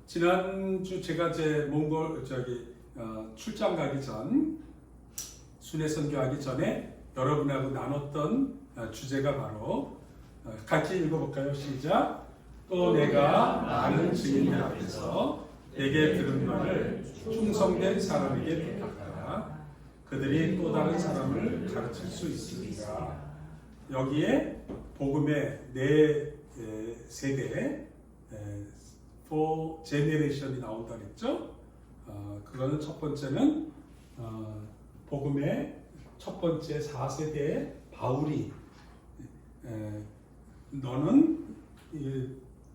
지난주 제가 제 몽골 출장 가기 전 순회 선교하기 전에 여러분하고 나눴던 주제가 바로 같이 읽어볼까요? 시작. 또 내가 많은 증인 앞에서 내게 들은 말을 충성된 사람에게 부탁하라. 그들이 또 다른 사람을 가르칠 수 있으리라. 여기에 복음의 네 세대, 4 제네레이션이 나온다 그랬죠. 그거는 첫 번째는 복음의 첫 번째 4세대 바울이 너는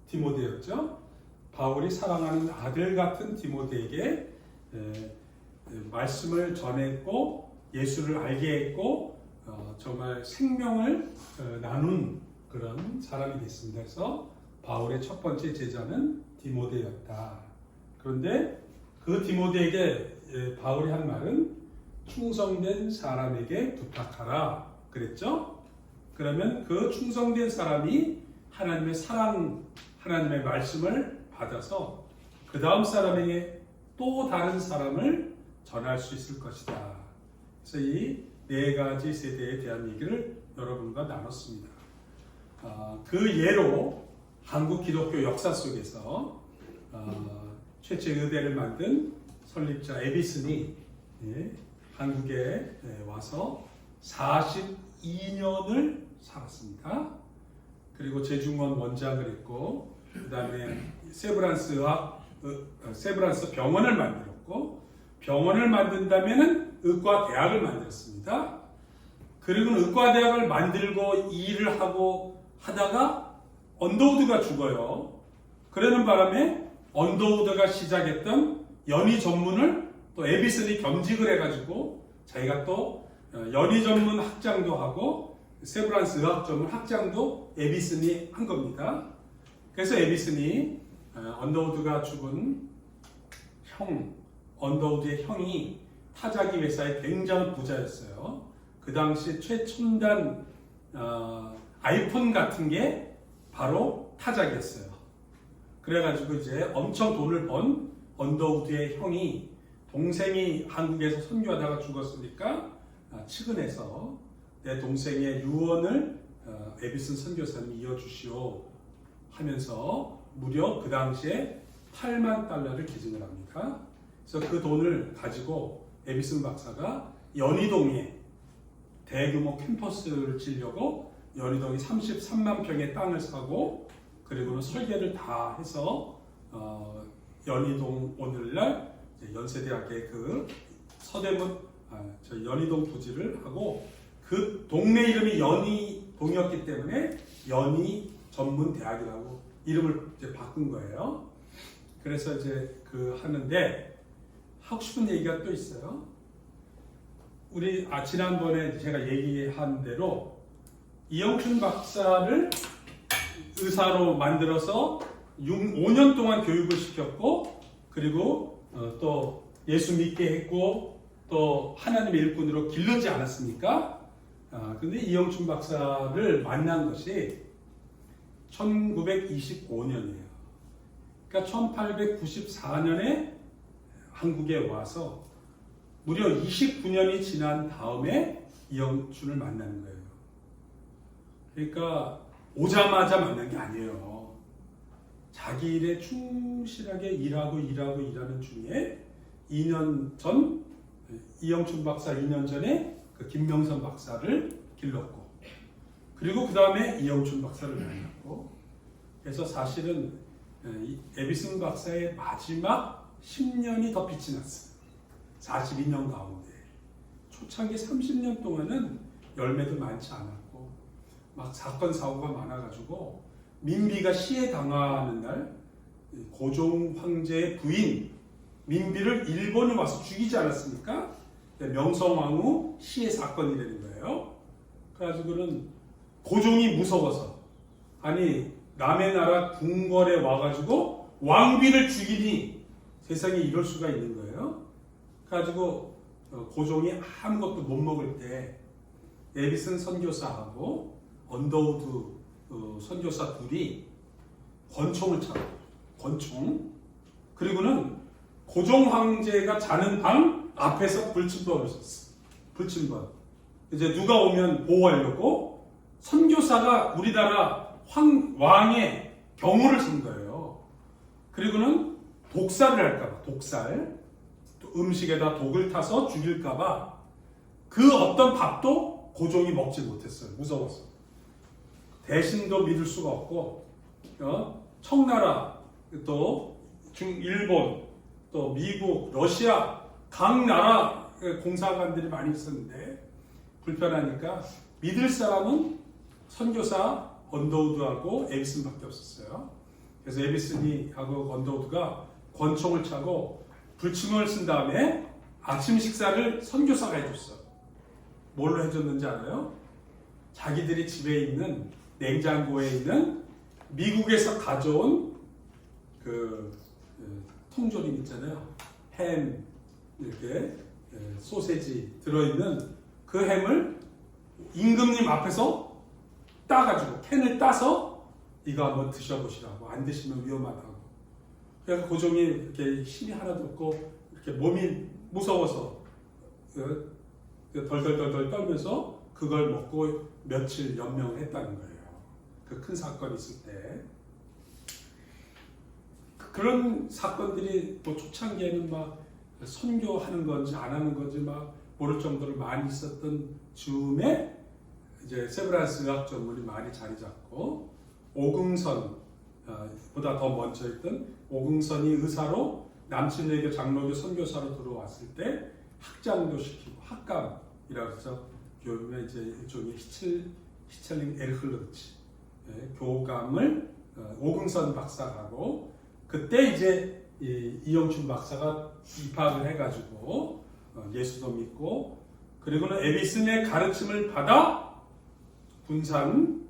디모데였죠. 바울이 사랑하는 아들 같은 디모데에게 말씀을 전했고 예수를 알게 했고 정말 생명을 나눈 그런 사람이 됐습니다. 그래서 바울의 첫 번째 제자는 디모데였다. 그런데 그 디모데에게 바울이 한 말은 충성된 사람에게 부탁하라 그랬죠. 그러면 그 충성된 사람이 하나님의 사랑, 하나님의 말씀을 받아서 그 다음 사람에게 또 다른 사람을 전할 수 있을 것이다. 그래서 이 네 가지 세대에 대한 얘기를 여러분과 나눴습니다. 그 예로 한국 기독교 역사 속에서 최초 의대를 만든 설립자 에디슨이 한국에 와서 42년을 살았습니다. 그리고 제중원 원장을 했고, 그 다음에 세브란스 병원을 만들었고, 병원을 만든다면은 의과대학을 만들었습니다. 그리고 의과대학을 만들고 일을 하고 하다가 언더우드가 죽어요. 그러는 바람에 언더우드가 시작했던 연희 전문을 또 에디슨이 겸직을 해가지고 자기가 또 연희 전문 학장도 하고 세브란스 의학 전문 학장도 에디슨이 한 겁니다. 그래서 에디슨이 언더우드가 죽은 언더우드의 형이 타자기 회사의 굉장히 부자였어요. 그 당시 최첨단 아이폰 같은 게 바로 타자기였어요. 그래가지고 이제 엄청 돈을 번 언더우드의 형이 동생이 한국에서 선교하다가 죽었으니까 측은해서 내 동생의 유언을 에디슨 선교사님이 이어주시오 하면서 무려 그 당시에 $80,000를 기증을 합니다. 그래서 그 돈을 가지고 에디슨 박사가 연희동에 대규모 캠퍼스를 지려고 연희동에 33만 평의 땅을 사고 그리고는 설계를 다 해서 연희동 오늘날 연세대학의 그 서대문 연희동 부지를 하고 그 동네 이름이 연희동이었기 때문에 연희 전문 대학이라고 이름을 이제 바꾼 거예요. 그래서 이제 그 하는데 하고 싶은 얘기가 또 있어요. 우리 지난번에 제가 얘기한 대로 이영춘 박사를 의사로 만들어서 5년 동안 교육을 시켰고 그리고 또 예수 믿게 했고 또 하나님의 일꾼으로 길르지 않았습니까? 근데 이영춘 박사를 만난 것이 1925년이에요. 그러니까 1894년에 한국에 와서 무려 29년이 지난 다음에 이영춘을 만나는 거예요. 그러니까 오자마자 만난 게 아니에요. 자기 일에 충실하게 일하는 중에 2년 전 이영춘 박사 2년 전에 그 김명선 박사를 길렀고 그리고 그 다음에 이영춘 박사를 만났고 그래서 사실은 에디슨 박사의 마지막 10년이 더 빛이 났어요. 42년 가운데 초창기 30년 동안은 열매도 많지 않았고 막 사건 사고가 많아가지고 민비가 시해 당하는 날 고종 황제의 부인 민비를 일본에 와서 죽이지 않았습니까? 명성황후 시해 사건이 되는 거예요. 그래가지고는 고종이 무서워서 아니 남의 나라 궁궐에 와가지고 왕비를 죽이니 세상에 이럴 수가 있는 거예요. 그래가지고 고종이 아무것도 못 먹을 때 에디슨 선교사하고 언더우드 선교사 둘이 권총을 차고 권총 그리고는 고종 황제가 자는 방 앞에서 불침번을 썼어. 불침번. 이제 누가 오면 보호하려고 선교사가 우리나라 왕의 경호를 쓴 거예요. 그리고는 독살을 할까봐, 독살. 음식에다 독을 타서 죽일까봐 그 어떤 밥도 고종이 먹지 못했어요. 무서워서. 대신도 믿을 수가 없고, 청나라, 또 일본, 또 미국, 러시아, 각 나라 공사관들이 많이 있었는데 불편하니까 믿을 사람은 선교사 언더우드하고 에비슨밖에 없었어요. 그래서 에비슨이하고 언더우드가 권총을 차고 불침을 쓴 다음에 아침 식사를 선교사가 해줬어. 뭘로 해줬는지 알아요? 자기들이 집에 있는 냉장고에 있는 미국에서 가져온 그 통조림 있잖아요. 햄 이렇게 소세지 들어있는 그 햄을 임금님 앞에서 따가지고 캔을 따서 이거 한번 드셔보시라고. 안 드시면 위험하다고. 그래서 고종이 이렇게 힘이 하나도 없고 이렇게 몸이 무서워서 덜덜덜덜 떨면서 그걸 먹고 며칠 연명을 했다는 거예요. 그 큰 사건이 있을 때. 그런 사건들이 뭐 초창기에는 막 선교하는 건지 안 하는 건지 막 모를 정도로 많이 있었던 즈음에 이제 세브란스 의학 전문이 많이 자리 잡고 오금선 보다 더 먼저 있던 오금선이 의사로 남친에게 장로교 선교사로 들어왔을 때 학장도 시키고 학감이라고 해서 요즘에 이제 일종의 히첼링 에르흘르치 교감을 오금선 박사가 하고 그때 이제 이영춘 박사가 입학을 해가지고 예수도 믿고 그리고는 에비슨의 가르침을 받아 군산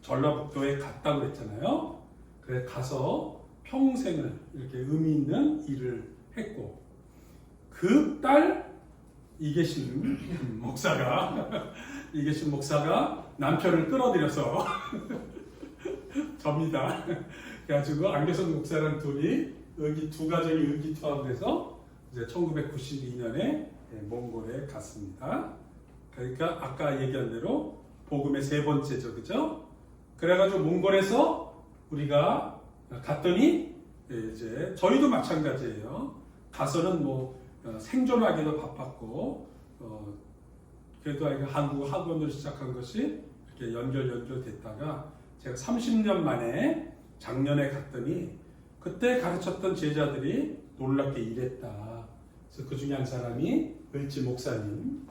전라북도에 갔다고 그랬잖아요. 그래 가서 평생을 이렇게 의미 있는 일을 했고 그 딸 이계신 목사가 남편을 끌어들여서 접니다. 그래가지고 안계선 목사랑 둘이 두 가정이 의기투합을 해서 이제 1992년에 몽골에 갔습니다. 그러니까 아까 얘기한 대로 복음의 세 번째죠, 그죠? 그래가지고 몽골에서 우리가 갔더니 이제 저희도 마찬가지예요. 가서는 뭐 생존하기도 바빴고 그래도 한국 학원을 시작한 것이 이렇게 연결됐다가 제가 30년 만에 작년에 갔더니 그때 가르쳤던 제자들이 놀랍게 일했다. 그래서 그 중에 한 사람이 을지 목사님,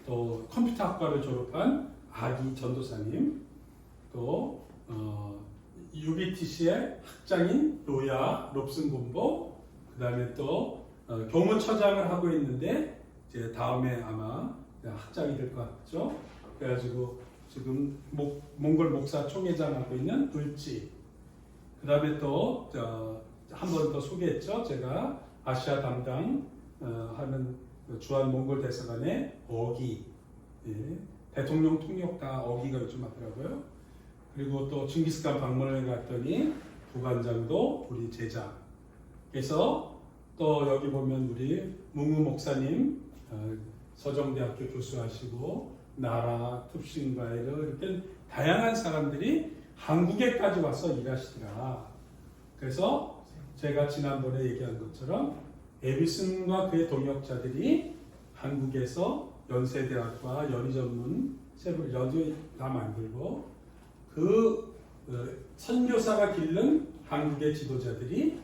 또 컴퓨터학과를 졸업한 아기 전도사님, 또 UBTC의 학장인 로야 롭슨 본보, 그 다음에 또 교무처장을 하고 있는데 이제 다음에 아마 학장이 될 것 같죠. 그래가지고 지금 몽골 목사 총회장 하고 있는 을지, 그 다음에 또 한 번 더 소개했죠. 제가 아시아 담당 하는 주한 몽골 대사관의 어기, 대통령 통역 다 어기가 요즘 하더라고요. 그리고 또 징기스칸 방문을 갔더니 부관장도 우리 제자. 그래서 또 여기 보면 우리 뭉우 목사님 서정대학교 교수하시고 나라 툽싱바이르 이렇게 다양한 사람들이 한국에까지 와서 일하시더라. 그래서 제가 지난번에 얘기한 것처럼 에비슨과 그의 동역자들이 한국에서 연세대학과 연희전문 연희 다 만들고 그 선교사가 기른 한국의 지도자들이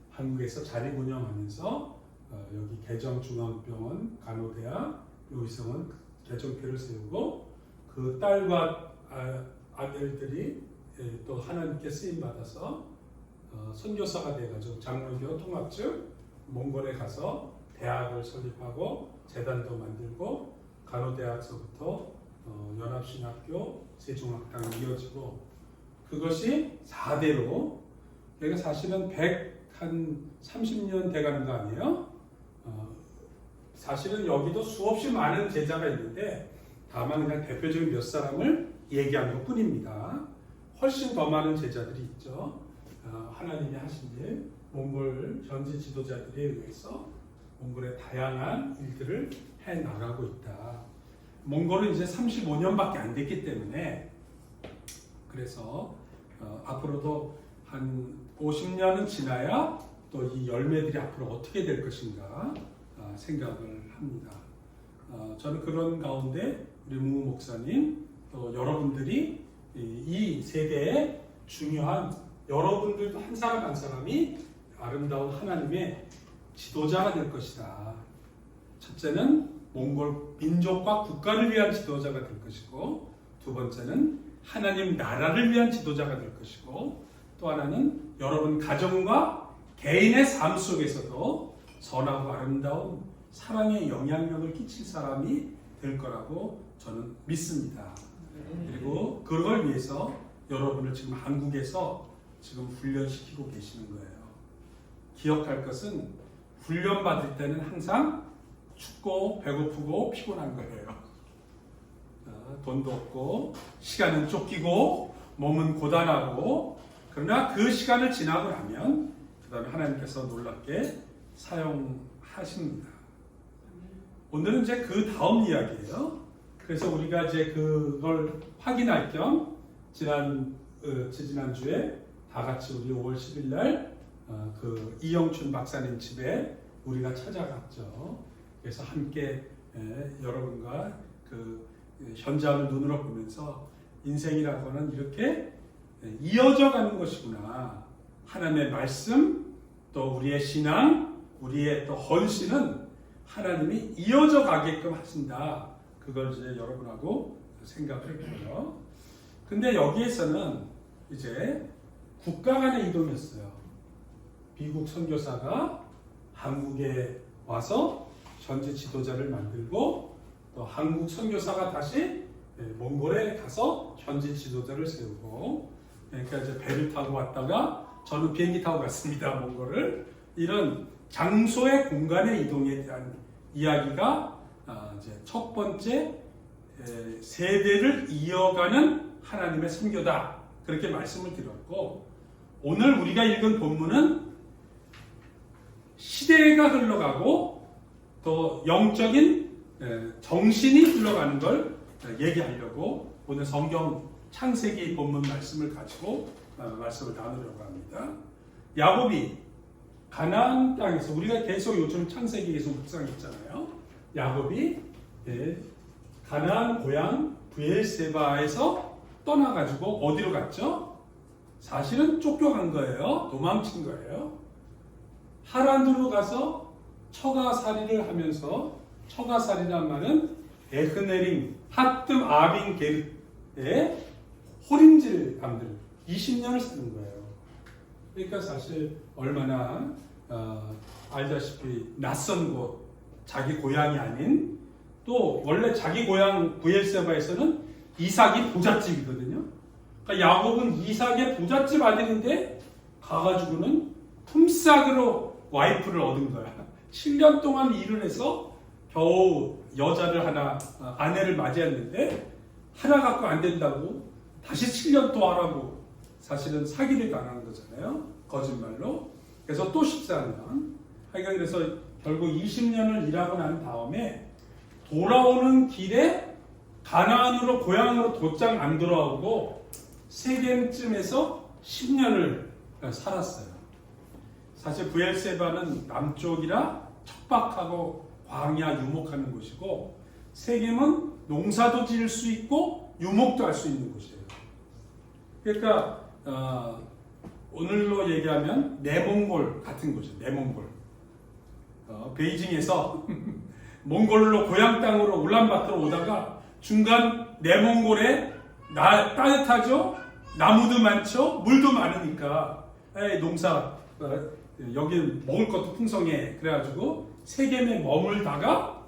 한국에서 자립 운영하면서 여기 개정중앙병원 간호대학 요의성은 개정표를 세우고 그 딸과 아들들이 또 하나님께 쓰임 받아서 선교사가 돼가지고 장로교 통합측 몽골에 가서 대학을 설립하고 재단도 만들고 간호대학서부터 연합신학교 세종학당이 이어지고 그것이 4대로 그러니까 사실은 130년 돼가는 거 아니에요? 사실은 여기도 수없이 많은 제자가 있는데 다만 그냥 대표적인 몇 사람을 얘기한 것 뿐입니다. 훨씬 더 많은 제자들이 있죠. 하나님이 하신 일. 몽골 현지 지도자들에 의해서 몽골의 다양한 일들을 해 나가고 있다. 몽골은 이제 35년밖에 안 됐기 때문에 그래서 앞으로도 한 50년은 지나야 또 이 열매들이 앞으로 어떻게 될 것인가 생각을 합니다. 저는 그런 가운데 우리 무 목사님 또 여러분들이 이 세대에 중요한 여러분들도 한 사람 한 사람이 아름다운 하나님의 지도자가 될 것이다. 첫째는 몽골 민족과 국가를 위한 지도자가 될 것이고, 두 번째는 하나님 나라를 위한 지도자가 될 것이고, 또 하나는 여러분 가정과 개인의 삶 속에서도 선하고 아름다운 사랑의 영향력을 끼칠 사람이 될 거라고 저는 믿습니다. 그리고 그걸 위해서 여러분을 지금 한국에서 지금 훈련시키고 계시는 거예요. 기억할 것은 훈련 받을 때는 항상 춥고 배고프고 피곤한 거예요. 돈도 없고 시간은 쫓기고 몸은 고단하고, 그러나 그 시간을 지나고 나면 그 다음에 하나님께서 놀랍게 사용하십니다. 오늘은 이제 그 다음 이야기예요. 그래서 우리가 이제 그걸 확인할 겸 지난주에 다 같이 우리 5월 10일 날 그 이영춘 박사님 집에 우리가 찾아갔죠. 그래서 함께 여러분과 그 현장을 눈으로 보면서 인생이라고는 이렇게 이어져 가는 것이구나. 하나님의 말씀, 또 우리의 신앙, 우리의 또 헌신은 하나님이 이어져 가게끔 하신다. 그걸 이제 여러분하고 생각을 해요. 근데 여기에서는 이제 국가 간의 이동이었어요. 미국 선교사가 한국에 와서 현지 지도자를 만들고, 또 한국 선교사가 다시 몽골에 가서 현지 지도자를 세우고, 그러니까 이제 배를 타고 왔다가 저는 비행기 타고 갔습니다. 몽골을. 이런 장소의 공간의 이동에 대한 이야기가 이제 첫 번째 세대를 이어가는 하나님의 선교다. 그렇게 말씀을 드렸고, 오늘 우리가 읽은 본문은 시대가 흘러가고 또 영적인 정신이 흘러가는 걸 얘기하려고 오늘 성경 창세기 본문 말씀을 가지고 말씀을 나누려고 합니다. 야곱이 가나안 땅에서, 우리가 계속 요즘 창세기 계속 묵상했잖아요. 야곱이 가나안 고향 브엘세바에서 떠나가지고 어디로 갔죠? 사실은 쫓겨간 거예요. 도망친 거예요. 하란으로 가서 처가살이를 하면서, 처가살이란 말은 에흐네림, 핫뜸, 아빈, 게르의 호림질 남들 20년을 사는 거예요. 그러니까 사실 얼마나 알다시피 낯선 곳, 자기 고향이 아닌, 또 원래 자기 고향 브엘세바에서는 이삭이 부잣집이거든요. 그러니까 야곱은 이삭의 부잣집 아들인데 가가지고는 품삯으로 와이프를 얻은 거야. 7년 동안 일을 해서 겨우 여자를 하나, 아내를 맞이했는데 하나 갖고 안 된다고 다시 7년 또 하라고 사실은 사기를 당하는 거잖아요. 거짓말로. 그래서 또 14년. 하여간 그래서 결국 20년을 일하고 난 다음에 돌아오는 길에 가나안으로 고향으로 곧장 안 돌아오고 세겜쯤에서 10년을 살았어요. 사실 브엘세바는 남쪽이라 척박하고 광야 유목하는 곳이고, 세겜은 농사도 지을 수 있고 유목도 할 수 있는 곳이에요. 그러니까 오늘로 얘기하면 내몽골 같은 곳이에요. 내몽골. 베이징에서 몽골로 고향 땅으로 울란바토로 오다가 중간 내몽골에 따뜻하죠? 나무도 많죠? 물도 많으니까 농사 여기 먹을 것도 풍성해. 그래가지고 세겜에 머물다가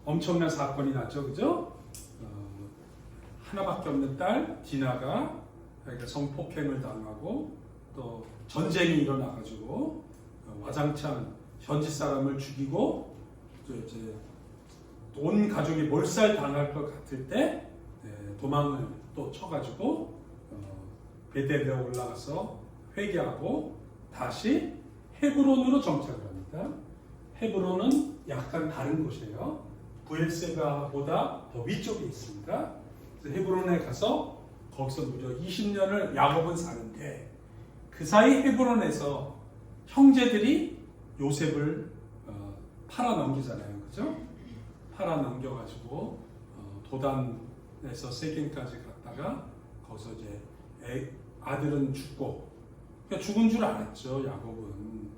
엄청난 사건이 났죠. 그죠? 하나밖에 없는 딸 디나가 성폭행을 당하고 또 전쟁이 일어나가지고 와장창 현지 사람을 죽이고 이제 온 가족이 몰살 당할 것 같을 때 도망을 또 쳐가지고 베델에 올라가서 회개하고 다시 헤브론으로 정착을 합니다. 헤브론은 약간 다른 곳이에요. 브엘세바보다 더 위쪽에 있습니다. 그래서 헤브론에 가서 거기서 무려 20년을 야곱은 사는데 그 사이 헤브론에서 형제들이 요셉을 팔아 넘기잖아요. 그죠? 팔아 넘겨가지고 도단에서 세겜까지 갔다가 거기서 이제 아들은 죽고 그러니까 죽은 줄 알았죠. 야곱은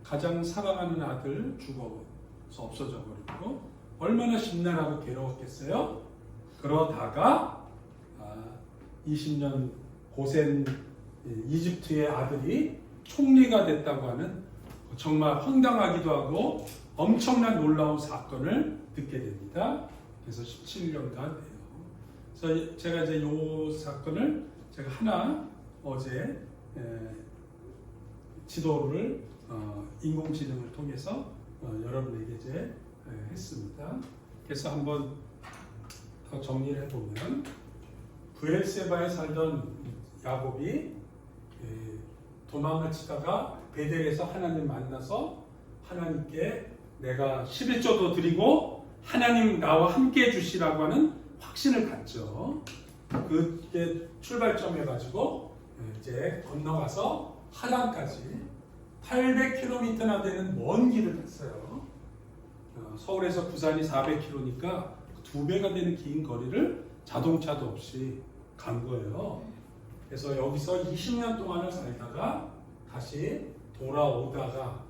가장 사랑하는 아들 죽어서 없어져 버리고 얼마나 심란하고 괴로웠겠어요. 그러다가 20년 고센 이집트의 아들이 총리가 됐다고 하는 정말 황당하기도 하고 엄청난 놀라운 사건을 듣게 됩니다. 그래서 17년간 돼요. 그래서 제가 이제 이 사건을 제가 하나 어제 지도를 인공지능을 통해서 여러분에게 이제 했습니다. 그래서 한번 더 정리를 해보면 브엘세바에 살던 야곱이 도망을 치다가 베델에서 하나님 만나서 하나님께 내가 11조도 드리고 하나님 나와 함께 해주시라고 하는 확신을 갖죠. 그게 출발점해가지고 이제 건너가서 하란까지 800km나 되는 먼 길을 갔어요. 서울에서 부산이 400km니까 2배가 되는 긴 거리를 자동차도 없이 간 거예요. 그래서 여기서 20년 동안을 살다가 다시 돌아오다가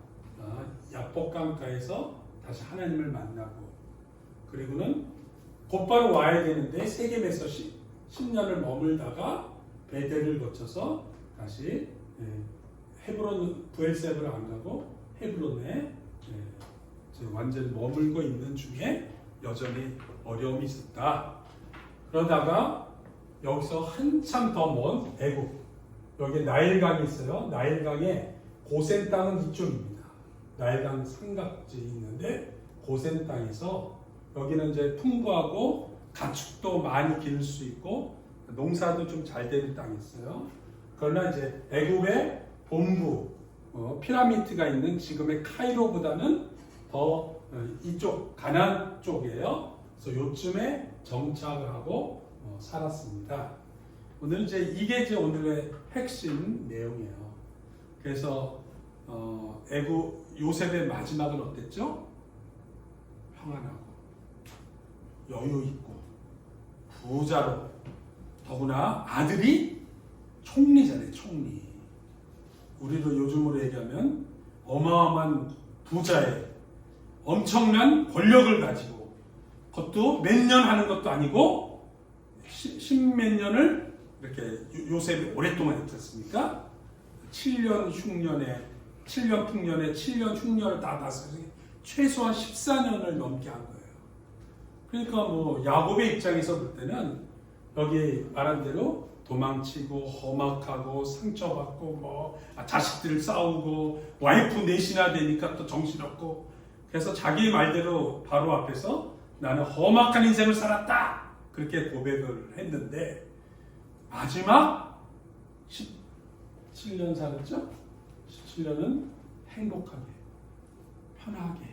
야복강가에서 다시 하나님을 만나고 그리고는 곧바로 와야 되는데 세겜에서 10년을 머물다가 베델을 거쳐서 다시 헤브론 브엘세바를 안 가고 헤브론에 완전히 머물고 있는 중에 여전히 어려움이 있었다. 그러다가 여기서 한참 더 먼 애국 여기 나일강이 있어요. 나일강에 고센 땅은 이쪽입니다. 나일강 삼각지 있는데 고센 땅에서 여기는 이제 풍부하고 가축도 많이 기를 수 있고 농사도 좀 잘 되는 땅이 있어요. 그러나 이제 애국의 본부 피라미드가 있는 지금의 카이로보다는 더 이쪽 가나안 쪽이에요. 그래서 요쯤에 정착을 하고 살았습니다. 오늘 이제 이게 이제 오늘의 핵심 내용이에요. 그래서 애국 요셉의 마지막은 어땠죠? 평안하고 여유 있고 부자로 더구나 아들이 총리잖아요. 총리. 우리도 요즘으로 얘기하면 어마어마한 부자에 엄청난 권력을 가지고 그것도 몇 년 하는 것도 아니고 십몇 년을 이렇게 요셉이 오랫동안 했지 않습니까? 7년 흉년에 7년 풍년에 7년 흉년을 다 다스려서 최소한 14년을 넘게 한 거예요. 그러니까 뭐 야곱의 입장에서 볼 때는 여기 말한 대로 도망치고 험악하고 상처받고 뭐 자식들 싸우고 와이프 넷이나 되니까 또 정신없고 그래서 자기 말대로 바로 앞에서 나는 험악한 인생을 살았다 그렇게 고백을 했는데 마지막 17년 살았죠? 17년은 행복하게 편하게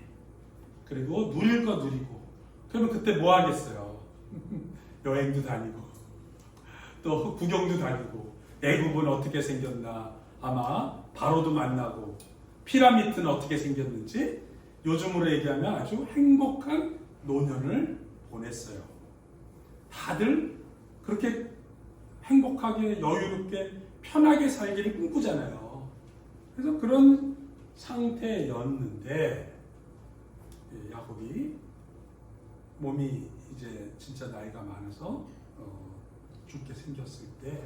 그리고 누릴 거 누리고 그러면 그때 뭐 하겠어요? 여행도 다니고 또 구경도 다니고 애굽은 어떻게 생겼나 아마 바로도 만나고 피라미드는 어떻게 생겼는지 요즘으로 얘기하면 아주 행복한 노년을 보냈어요. 다들 그렇게 행복하게 여유롭게 편하게 살기를 꿈꾸잖아요. 그래서 그런 상태였는데 야곱이 몸이 이제 진짜 나이가 많아서 죽게 생겼을 때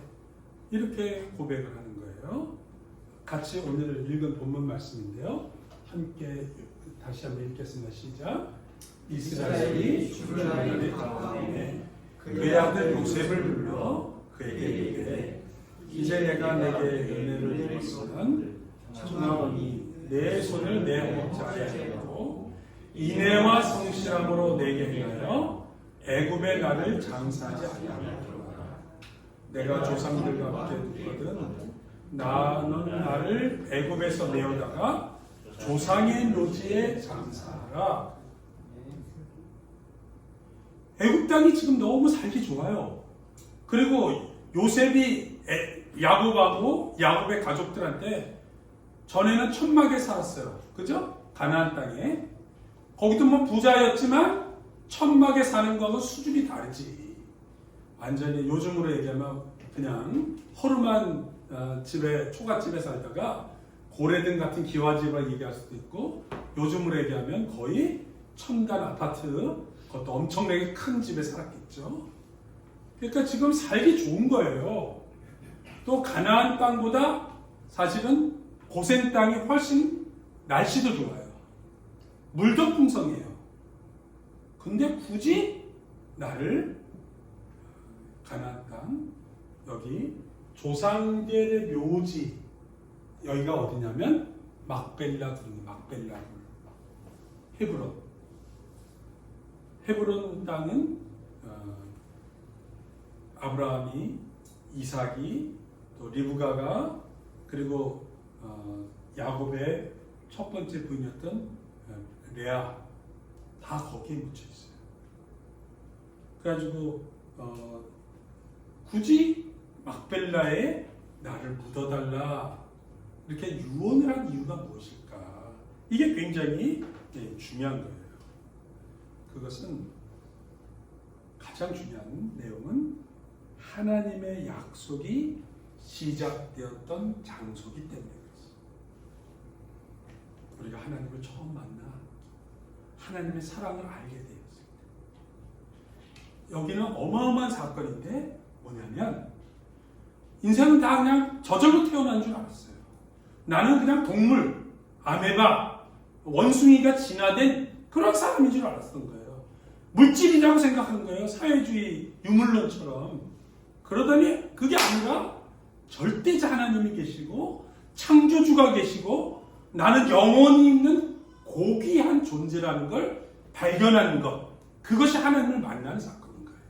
이렇게 고백을 하는 거예요. 같이 오늘 읽은 본문 말씀인데요. 함께 다시 한번 읽겠습니다. 시작. 이스라엘이 죽을 날이 가까우니 그의 아들 요셉을 불러 그에게 이르되 이제 내가 내게 은혜를 입었으면 청하오니 내 손을 내 허벅지에 하고 인애와 성실함으로 내게 행하여 애굽의 나를 장사하지 아니하도록 내가 조상들과 함께 두거든 나는 나를 애굽에서 내어다가 조상의 묘지에 장사하라. 애굽 땅이 지금 너무 살기 좋아요. 그리고 요셉이 야곱하고 야곱의 가족들한테 전에는 천막에 살았어요. 그죠? 가나안 땅에. 거기도 뭐 부자였지만 천막에 사는 거하고 수준이 다르지. 완전히 요즘으로 얘기하면 그냥 허름한 집에, 초가집에 살다가 고래등 같은 기와집을 얘기할 수도 있고, 요즘으로 얘기하면 거의 첨단 아파트, 그것도 엄청나게 큰 집에 살았겠죠. 그러니까 지금 살기 좋은 거예요. 또 가나안 땅보다 사실은 고센 땅이 훨씬 날씨도 좋아요. 물도 풍성해요. 근데 굳이 나를 가나안 땅, 여기 조상들의 묘지, 여기가 어디냐면 막벨라 굴, 막벨라 굴, 헤브론 땅은 아브라함이, 이삭이, 또 리브가가, 그리고 야곱의 첫 번째 부인이었던 레아, 다 거기에 묻혀 있어요. 그래가지고 굳이 막벨라에 나를 묻어달라 이렇게 유언을 한 이유가 무엇일까? 이게 굉장히 중요한 거예요. 그것은 가장 중요한 내용은 하나님의 약속이 시작되었던 장소이기 때문에 그렇습니다. 우리가 하나님을 처음 만나 하나님의 사랑을 알게 되었습니다. 여기는 어마어마한 사건인데 뭐냐면 인생은 다 그냥 저절로 태어난 줄 알았어요. 나는 그냥 동물, 아메바, 원숭이가 진화된 그런 사람인 줄 알았던 거예요. 물질이라고 생각한 거예요. 사회주의 유물론처럼. 그러더니 그게 아니라 절대자 하나님이 계시고 창조주가 계시고 나는 영원히 있는 고귀한 존재라는 걸 발견하는 것, 그것이 하나님을 만나는 사건인 거예요.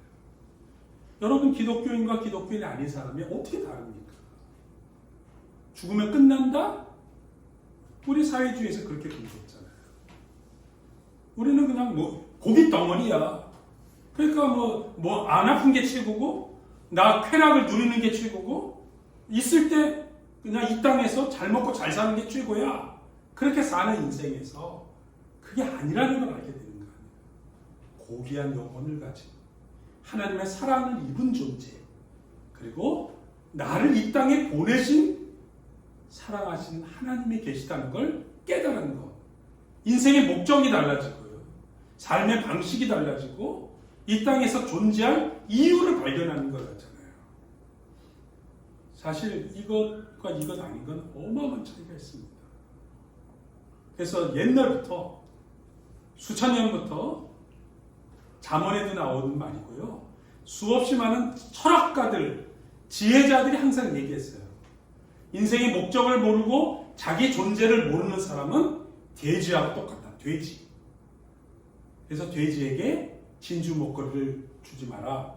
여러분, 기독교인과 기독교인이 아닌 사람이 어떻게 다릅니까? 죽으면 끝난다? 우리 사회주의에서 그렇게 공부했잖아요. 우리는 그냥 고기 덩어리야. 그러니까 안 아픈 게 최고고, 나 쾌락을 누리는 게 최고고, 있을 때 그냥 이 땅에서 잘 먹고 잘 사는 게 최고야. 그렇게 사는 인생에서 그게 아니라는 걸 알게 되는 거 아니에요. 고귀한 영혼을 가진 하나님의 사랑을 입은 존재, 그리고 나를 이 땅에 보내신 사랑하시는 하나님이 계시다는 걸 깨달은 것. 인생의 목적이 달라지고요. 삶의 방식이 달라지고 이 땅에서 존재할 이유를 발견하는 거잖아요. 사실 이것과 이것 아닌 건 어마어마한 차이가 있습니다. 그래서 옛날부터 수천 년부터 잠언에도 나오는 말이고요. 수없이 많은 철학가들, 지혜자들이 항상 얘기했어요. 인생의 목적을 모르고 자기 존재를 모르는 사람은 돼지하고 똑같다. 돼지. 그래서 돼지에게 진주 목걸이를 주지 마라.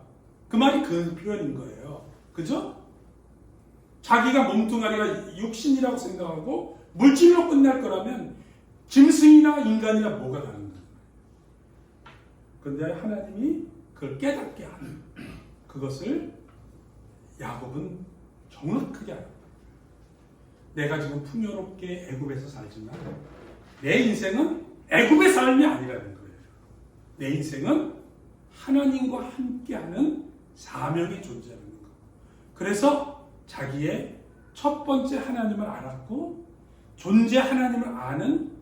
그 말이 그 표현인 거예요. 그죠? 자기가 몸뚱아리가 육신이라고 생각하고 물질로 끝날 거라면 짐승이나 인간이나 뭐가 다른 거예요. 그런데 하나님이 그걸 깨닫게 하는 그것을 야곱은 정확하게 알아요. 내가 지금 풍요롭게 애굽에서 살지만 내 인생은 애굽의 삶이 아니라는 거예요. 내 인생은 하나님과 함께하는 사명이 존재하는 거. 그래서 자기의 첫 번째 하나님을 알았고 존재 하나님을 아는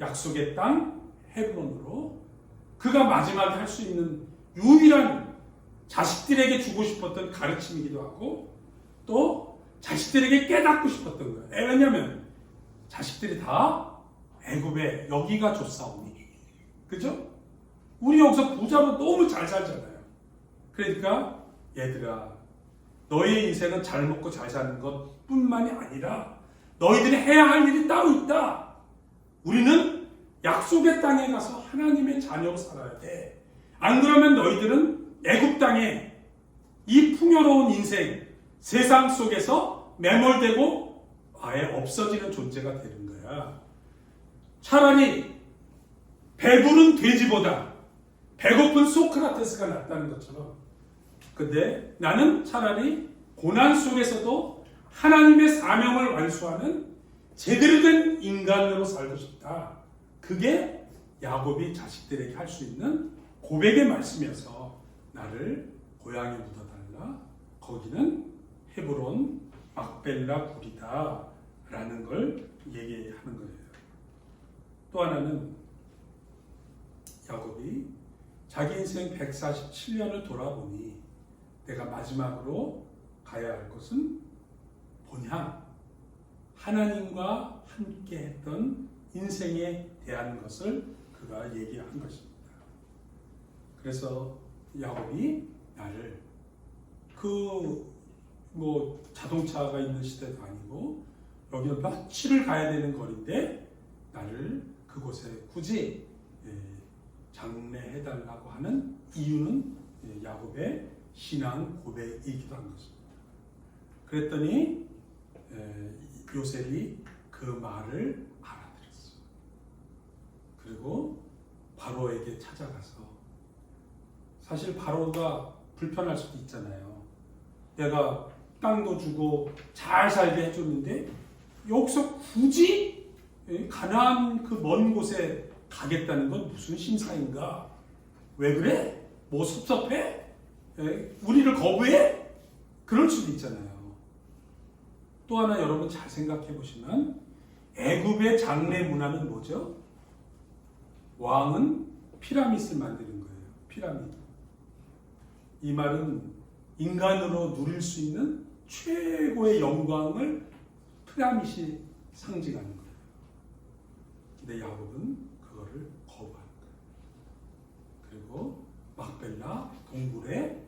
약속의 땅 헤브론으로 그가 마지막에 할 수 있는 유일한 자식들에게 주고 싶었던 가르침이기도 하고 또 자식들에게 깨닫고 싶었던 거예요. 왜냐하면 자식들이 다 애굽에 여기가 좋사오니, 그죠? 우리 여기서 부자로 너무 잘 살잖아요. 그러니까 얘들아, 너의 인생은 잘 먹고 잘 사는 것뿐만이 아니라 너희들이 해야 할 일이 따로 있다. 우리는 약속의 땅에 가서 하나님의 자녀로 살아야 돼. 안 그러면 너희들은 애굽 땅에 이 풍요로운 인생, 세상 속에서 매몰되고 아예 없어지는 존재가 되는 거야. 차라리 배부른 돼지보다 배고픈 소크라테스가 낫다는 것처럼, 근데 나는 차라리 고난 속에서도 하나님의 사명을 완수하는 제대로 된 인간으로 살고 싶다. 그게 야곱이 자식들에게 할 수 있는 고백의 말씀이어서 나를 고향에 묻어달라. 거기는 헤브론 막벨라 굴이다 라는 걸 얘기하는 거예요. 또 하나는 야곱이 자기 인생 147년을 돌아보니 내가 마지막으로 가야 할 곳은 본향, 하나님과 함께 했던 인생에 대한 것을 그가 얘기한 것입니다. 그래서 야곱이 나를 자동차가 있는 시대도 아니고 여기는 며칠을 가야 되는 거리인데 나를 그곳에 굳이 장례해달라고 하는 이유는 야곱의 신앙 고백이기도 한 것입니다. 그랬더니 요셉이 그 말을 알아들었어요. 그리고 바로에게 찾아가서, 사실 바로가 불편할 수도 있잖아요. 내가 땅도 주고 잘 살게 해줬는데 여기서 굳이 가나안 그 먼 곳에 가겠다는 건 무슨 심사인가? 왜 그래? 뭐 섭섭해? 우리를 거부해? 그럴 수도 있잖아요. 또 하나 여러분 잘 생각해 보시면 애굽의 장례 문화는 뭐죠? 왕은 피라밋을 만드는 거예요. 피라미드. 이 말은 인간으로 누릴 수 있는 최고의 영광을 피라밋이 상징하는 거예요. 근데 야곱은 그거를 거부하는 거예요. 그리고 막벨라 동굴에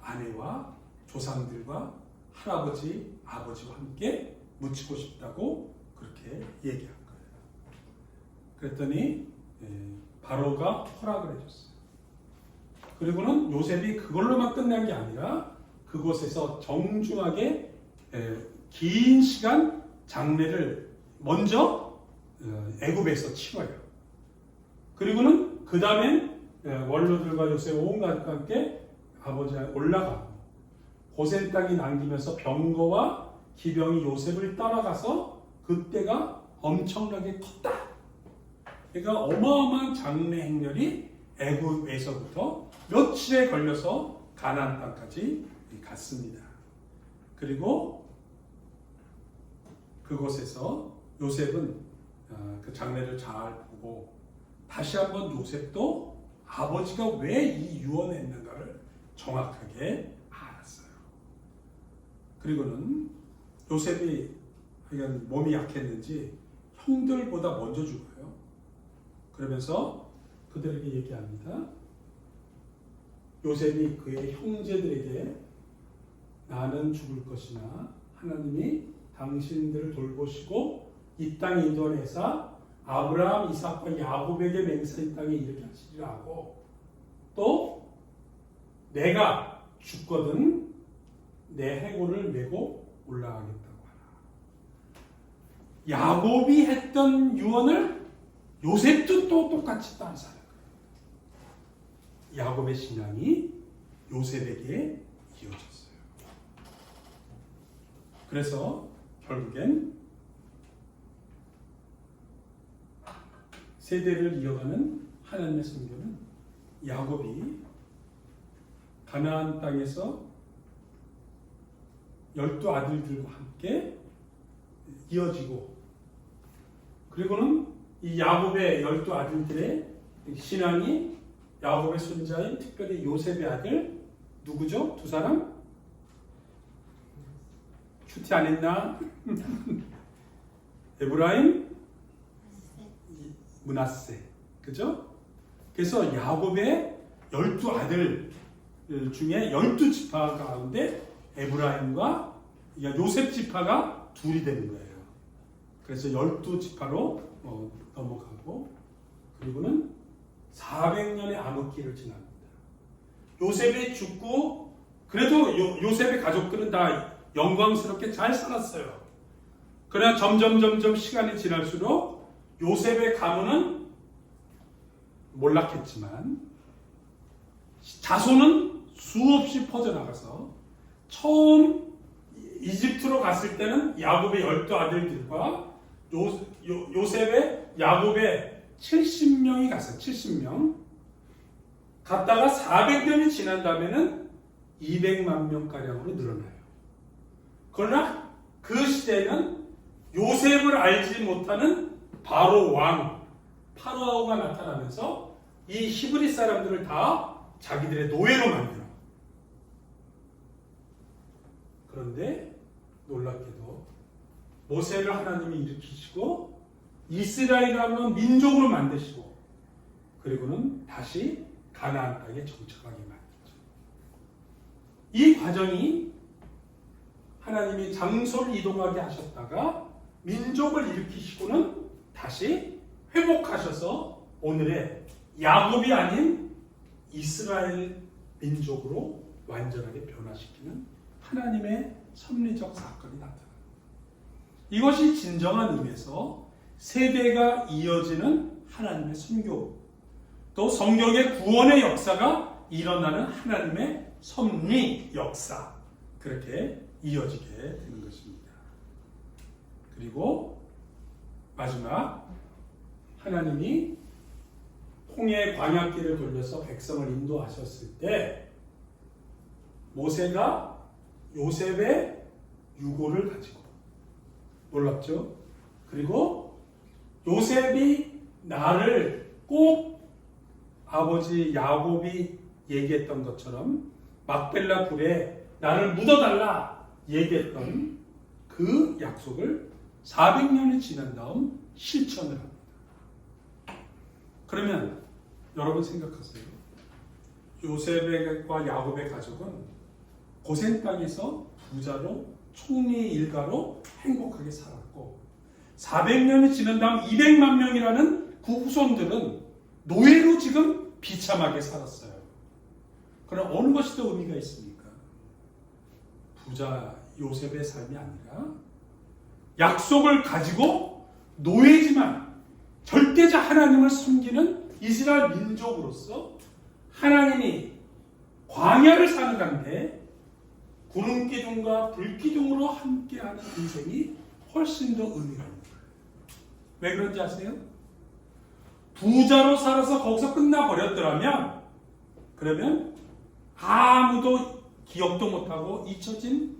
아내와 조상들과 할아버지, 아버지와 함께 묻히고 싶다고 그렇게 얘기한 거예요. 그랬더니 바로가 허락을 해줬어요. 그리고는 요셉이 그걸로만 끝난 게 아니라 그곳에서 정중하게 긴 시간 장례를 먼저 애굽에서 치러요. 그리고는 그 다음에 원로들과 요셉 온 가족과 함께 아버지가 올라가고 고센 땅이 남기면서 병거와 기병이 요셉을 따라가서 그때가 엄청나게 컸다. 그러니까 어마어마한 장례 행렬이 애굽에서부터 며칠에 걸려서 가나안 땅까지 갔습니다. 그리고 그곳에서 요셉은 그 장례를 잘 보고 다시 한번 요셉도 아버지가 왜 이 유언을 했는가를 정확하게 알았어요. 그리고는 요셉이 몸이 약했는지 형들보다 먼저 죽어요. 그러면서 그들에게 얘기합니다. 요셉이 그의 형제들에게 나는 죽을 것이나 하나님이 당신들을 돌보시고 이 땅에 인도하사 아브라함, 이삭과 야곱에게 맹세한 땅에 이르게 하시리라 하고, 또 내가 죽거든 내 해골을 메고 올라가겠다고 하라. 야곱이 했던 유언을 요셉도 또 똑같이 따라사는 거예요. 야곱의 신앙이 요셉에게 이어졌어요. 그래서 결국엔 세대를 이어가는 하나님의 성경은 야곱이 가나안 땅에서 12 아들들과 함께 이어지고, 그리고는 이 야곱의 12 아들들의 신앙이 야곱의 손자인 특별히 요셉의 아들 누구죠? 두 사람? 큐티 안 했나? 에브라임, 므낫세, 그죠? 그래서 야곱의 12 아들 중에 12지파 가운데 에브라임과 요셉 지파가 둘이 되는 거예요. 그래서 12지파로 넘어가고, 그리고는 400년의 암흑기를 지납니다. 요셉이 죽고, 그래도 요셉의 가족들은 다 영광스럽게 잘 살았어요. 그러나 점점 시간이 지날수록 요셉의 가문은 몰락했지만 자손은 수없이 퍼져나가서 처음 이집트로 갔을 때는 야곱의 12아들들과 요셉의 야곱의 70명이 갔어요. 70명. 갔다가 400년이 지난 다음에는 200만 명가량으로 늘어나요. 그러나 그 시대에는 요셉을 알지 못하는 바로 왕 파라오가 나타나면서 이 히브리 사람들을 다 자기들의 노예로 만들어. 그런데 놀랍게도 모세를 하나님이 일으키시고 이스라엘이라는 민족으로 만드시고 그리고는 다시 가나안 땅에 정착하게 만들죠. 이 과정이 하나님이 장소를 이동하게 하셨다가 민족을 일으키시고는 다시 회복하셔서 오늘의 야곱이 아닌 이스라엘 민족으로 완전하게 변화시키는 하나님의 섭리적 사건이 나타납니다. 이것이 진정한 의미에서 세대가 이어지는 하나님의 선교, 또 성경의 구원의 역사가 일어나는 하나님의 섭리 역사, 그렇게 이어지게 되는 것입니다. 그리고 마지막 하나님이 홍해 광야길을 돌려서 백성을 인도하셨을 때 모세가 요셉의 유고를 가지고 놀랍죠? 그리고 요셉이 나를 꼭 아버지 야곱이 얘기했던 것처럼 막벨라 굴에 나를 묻어달라 얘기했던 그 약속을 400년이 지난 다음 실천을 합니다. 그러면 여러분 생각하세요. 요셉과 야곱의 가족은 고센 땅에서 부자로 총리 일가로 행복하게 살았고 400년이 지난 다음 200만 명이라는 그 후손들은 노예로 지금 비참하게 살았어요. 그럼 어느 것이 더 의미가 있습니까? 부자 요셉의 삶이 아니라 약속을 가지고 노예지만 절대자 하나님을 숨기는 이스라엘 민족으로서 하나님이 광야를 사는 가운데 구름 기둥과 불 기둥으로 함께하는 인생이 훨씬 더 의미가 있는 거예요. 왜 그런지 아세요? 부자로 살아서 거기서 끝나버렸더라면 그러면 아무도 기억도 못하고 잊혀진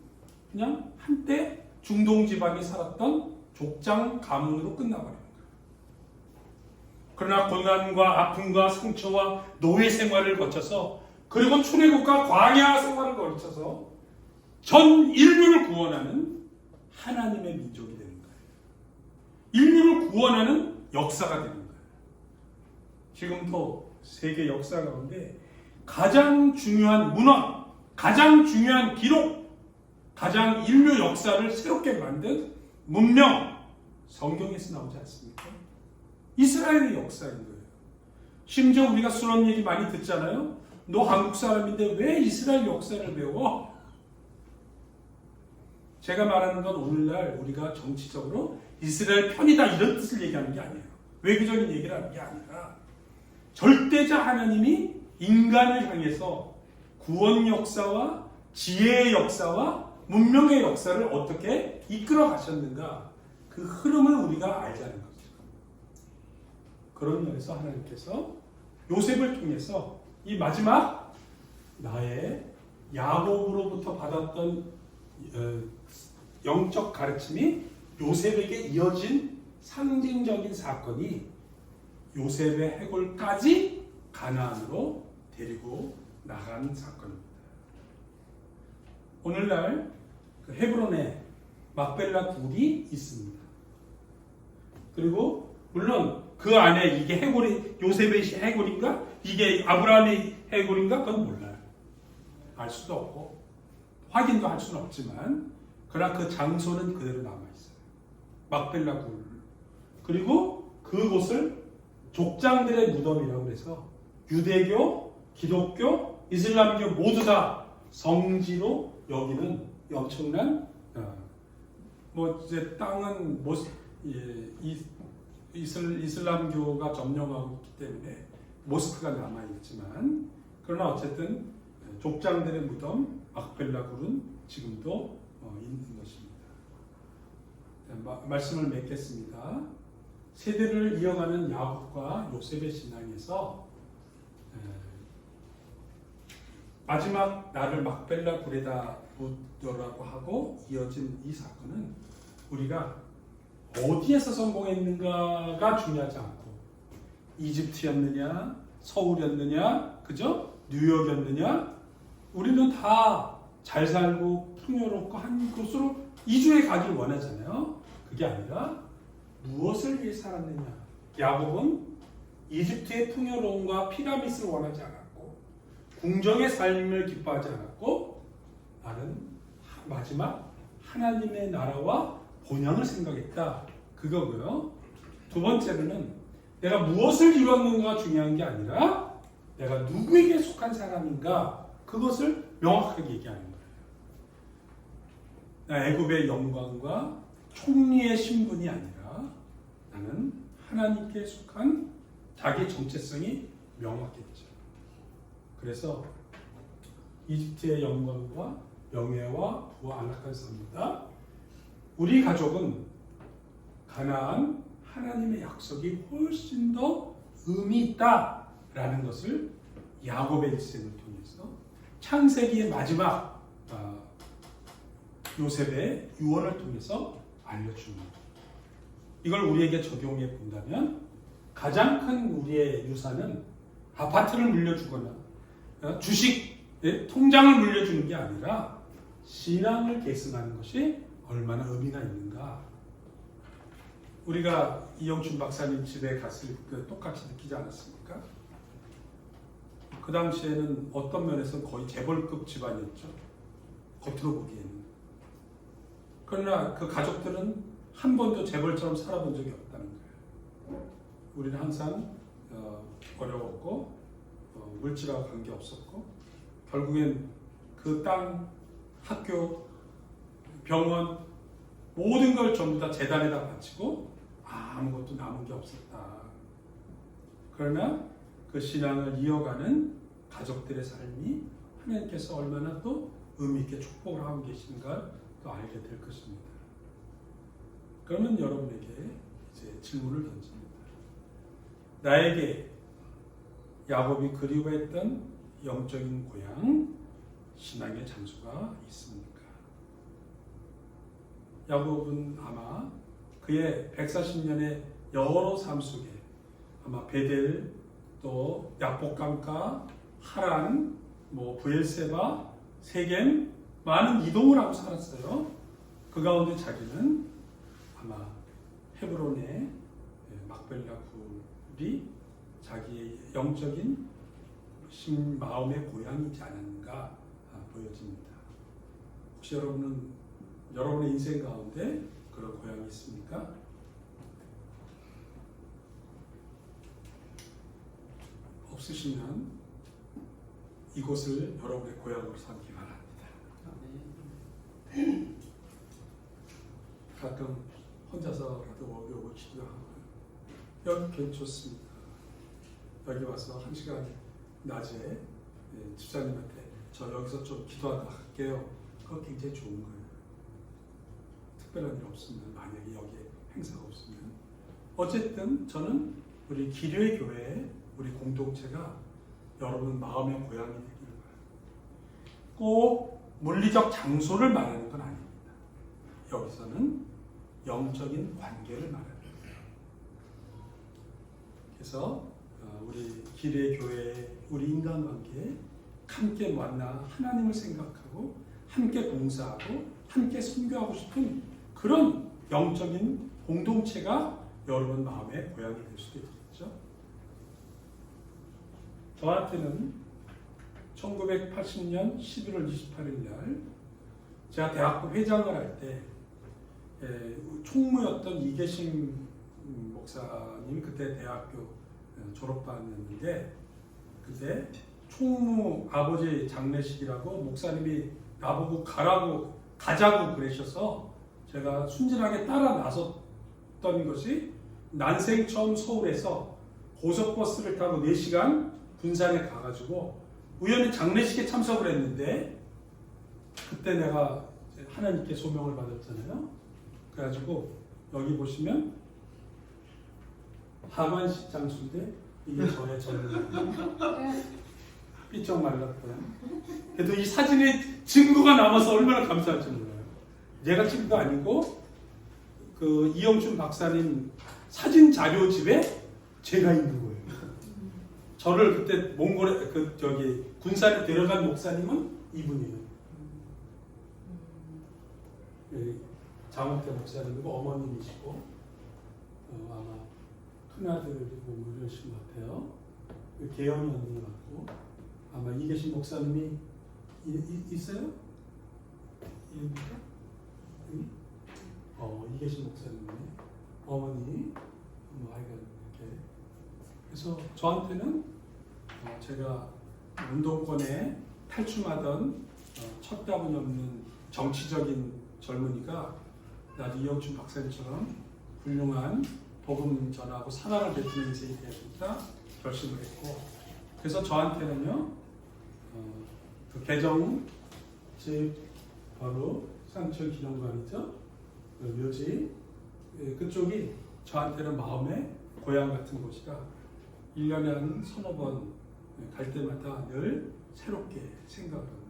그냥 한때 중동 지방에 살았던 족장 가문으로 끝나버립니다. 그러나 고난과 아픔과 상처와 노예 생활을 거쳐서 그리고 출애굽과 광야 생활을 거쳐서 전 인류를 구원하는 하나님의 민족이 되는 거예요. 인류를 구원하는 역사가 되는 거예요. 지금도 세계 역사 가운데 가장 중요한 문헌, 가장 중요한 기록, 가장 인류 역사를 새롭게 만든 문명, 성경에서 나오지 않습니까? 이스라엘의 역사인 거예요. 심지어 우리가 수론 얘기 많이 듣잖아요. 너 한국 사람인데 왜 이스라엘 역사를 배워? 제가 말하는 건 오늘날 우리가 정치적으로 이스라엘 편이다 이런 뜻을 얘기하는 게 아니에요. 외교적인 얘기를 하는 게 아니라 절대자 하나님이 인간을 향해서 구원 역사와 지혜의 역사와 문명의 역사를 어떻게 이끌어 가셨는가 그 흐름을 우리가 알자는 거죠. 그런 면에서 하나님께서 요셉을 통해서 이 마지막 나의 야곱으로부터 받았던 영적 가르침이 요셉에게 이어진 상징적인 사건이 요셉의 해골까지 가나안으로 데리고 나간 사건입니다. 오늘날 그 헤브론에 막벨라 굴이 있습니다. 그리고 물론 그 안에 이게 해골이 요셉의 해골인가? 이게 아브라함의 해골인가? 그건 몰라요. 알 수도 없고 확인도 할 수는 없지만 그러나 그 장소는 그대로 남아있어요. 막벨라 굴. 그리고 그곳을 족장들의 무덤이라고 해서 유대교, 기독교, 이슬람교 모두 다 성지로 여기는 엄청난 뭐 이제 땅은 이슬람교가 점령하고 있기 때문에 모스크가 남아 있지만 그러나 어쨌든 족장들의 무덤 막벨라 굴은 지금도 있는 것입니다. 말씀을 맺겠습니다. 세대를 이어가는 야곱과 요셉의 신앙에서 마지막 나를 막벨라 굴에다 묻으라고 하고 이어진 이 사건은 우리가 어디에서 성공했는가가 중요하지 않고 이집트였느냐 서울이었느냐 그죠? 뉴욕이었느냐 우리는 다 잘 살고 풍요롭고 한 곳으로 이주해 가길 원하잖아요. 그게 아니라 무엇을 위해 살았느냐. 야곱은 이집트의 풍요로움과 피라미드를 원하지 않았고 궁정의 삶을 기뻐하지 않았고 나는 마지막 하나님의 나라와 본향을 생각했다. 그거고요. 두 번째로는 내가 무엇을 이뤘는가가 중요한 게 아니라 내가 누구에게 속한 사람인가 그것을 명확하게 얘기하는 거예요. 애굽의 영광과 총리의 신분이 아니라 나는 하나님께 속한 자기 정체성이 명확했죠. 그래서 이집트의 영광과 명예와 부와 안락한 삶보다 우리 가족은 가나안 하나님의 약속이 훨씬 더 의미 있다라는 것을 야곱의 일생을 통해서 창세기의 마지막 요셉의 유언을 통해서 알려주는 거예요. 이걸 우리에게 적용해 본다면 가장 큰 우리의 유산은 아파트를 물려주거나 주식 통장을 물려주는 게 아니라 신앙을 계승하는 것이 얼마나 의미가 있는가. 우리가 이영춘 박사님 집에 갔을 때 똑같이 느끼지 않았습니까? 그 당시에는 어떤 면에서 거의 재벌급 집안이었죠. 겉으로 보기에는. 그러나 그 가족들은 한 번도 재벌처럼 살아본 적이 없다는 거예요. 우리는 항상 어려웠고 물질하고 관계없었고 결국엔 그 땅, 학교, 병원 모든 걸 전부 다 재단에다 바치고 아무것도 남은 게 없었다. 그러나 그 신앙을 이어가는 가족들의 삶이 하나님께서 얼마나 또 의미 있게 축복을 하고 계신가 또 알게 될 것입니다. 그러면 여러분에게 이제 질문을 던집니다. 나에게 야곱이 그리워했던 영적인 고향, 신앙의 장소가 있습니까? 야곱은 아마 그의 140년의 여러 삶 속에 아마 베델, 또 야복강가, 하란, 부엘세바, 세겜 많은 이동을 하고 살았어요. 그 가운데 자기는 아마 헤브론의 막벨라 굴이 자기의 영적인 마음의 고향이지 않은가 보여집니다. 혹시 여러분의 인생 가운데 그런 고향이 있습니까? 없으시면 이곳을 여러분의 고향으로 삼기 바랍니다. 가끔 혼자서라도 오고 기도하고 여기 괜찮습니다. 여기 와서 1시간 낮에 집사님한테 저 여기서 좀 기도하다 갈게요. 그거 굉장히 좋은 거예요. 특별한 일 없으면 만약에 여기에 행사가 없으면 어쨌든 저는 우리 기류의 교회 우리 공동체가 여러분 마음의 고향이 되기를 바랍니다. 꼭 물리적 장소를 말하는 건 아닙니다. 여기서는 영적인 관계를 말합니다. 그래서 우리 기류의 교회 우리 인간관계에 함께 만나 하나님을 생각하고 함께 봉사하고 함께 선교하고 싶은 그런 영적인 공동체가 여러분 마음의 고향이 될 수도 있겠죠. 저한테는 1980년 11월 28일 날 제가 대학교 회장을 할 때 총무였던 이계심 목사님이 그때 대학교 졸업반이었는데 그때 총무 아버지 장례식이라고 목사님이 나보고 가라고 가자고 그러셔서 제가 순진하게 따라 나섰던 것이 난생 처음 서울에서 고속버스를 타고 4시간 군산에 가가지고 우연히 장례식에 참석을 했는데 그때 내가 하나님께 소명을 받았잖아요. 그래가지고 여기 보시면 하관식 장수인데 이게 저의 젊은 삐쩍 말랐고요. 그래도 이 사진에 증거가 남아서 얼마나 감사할지 몰라요. 내가 찍은 거 아니고 그 이영춘 박사님 사진 자료집에 제가 있는 거예요. 저를 그때 몽골에 군산에 데려간 목사님은 이분이에요. 장원태 목사님이고 어머님이시고 아마 큰아들이고 뭐 이러신 것 같아요. 계연이 언니 같고 아마 이 계신 목사님이 있어요? 이 계신 목사님이 어머니 뭐 하여간 이렇게 그래서 저한테는 제가 운동권에 탈춤하던 첩다분이 없는 정치적인 젊은이가 나도 이영춘 박사님처럼 훌륭한 복음 전하고 사랑을 베푸는 인생이 되겠다 결심을 했고 그래서 저한테는요 그 개정 집 바로 상철 기념관이죠 묘지 그쪽이 저한테는 마음의 고향 같은 곳이라 1년에 한 서너 번 갈 때마다 늘 새롭게 생각을 합니다.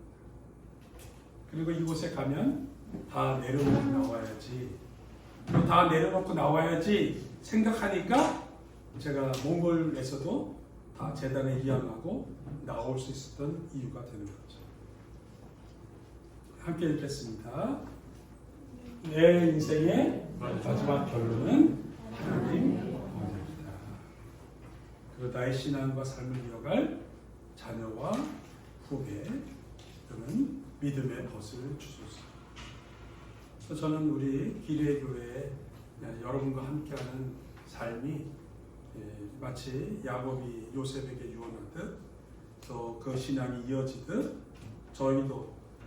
그리고 이곳에 가면 다 내려놓고 나와야지 다 내려놓고 나와야지 생각하니까 제가 몽골에서도 다 재단에 이양하고 나올 수 있었던 이유가 되는 거죠. 함께 읽겠습니다. 내 인생의 마지막 결론은 하나님 원입니다. 그리고 나의 신앙과 삶을 이어갈 자녀와 후배 또는 믿음의 벗을 주소서. 그래서 저는 우리 기뢰 교회에 여러분과 함께하는 삶이 마치 야곱이 요셉에게 유언하듯 또 그 신앙이 이어지듯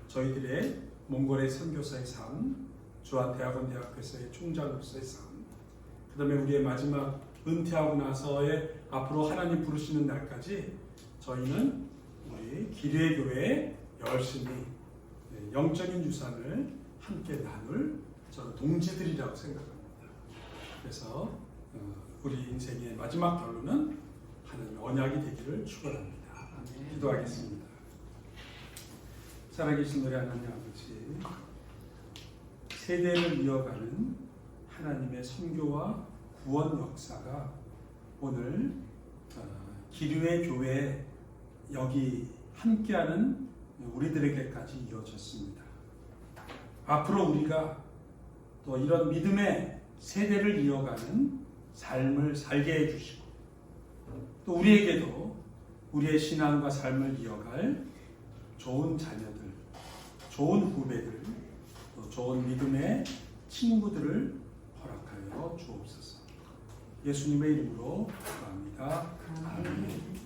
저희들의 몽골의 선교사의 삶, 주한대학원 대학교에서의 총장으로서의 삶, 그 다음에 우리의 마지막 은퇴하고 나서의 앞으로 하나님 부르시는 날까지 저희는 우리 기뢰 교회에 열심히 영적인 유산을 함께 나눌 저는 동지들이라고 생각합니다. 그래서 우리 인생의 마지막 결론은 하나님의 언약이 되기를 축원합니다. 기도하겠습니다. 살아계신 우리 하나님 아버지, 세대를 이어가는 하나님의 선교와 구원 역사가 오늘 기류의 교회 여기 함께하는 우리들에게까지 이어졌습니다. 앞으로 우리가 또 이런 믿음의 세대를 이어가는 삶을 살게 해주시고 또 우리에게도 우리의 신앙과 삶을 이어갈 좋은 자녀들, 좋은 후배들, 또 좋은 믿음의 친구들을 허락하여 주옵소서. 예수님의 이름으로 기도합니다. 아멘.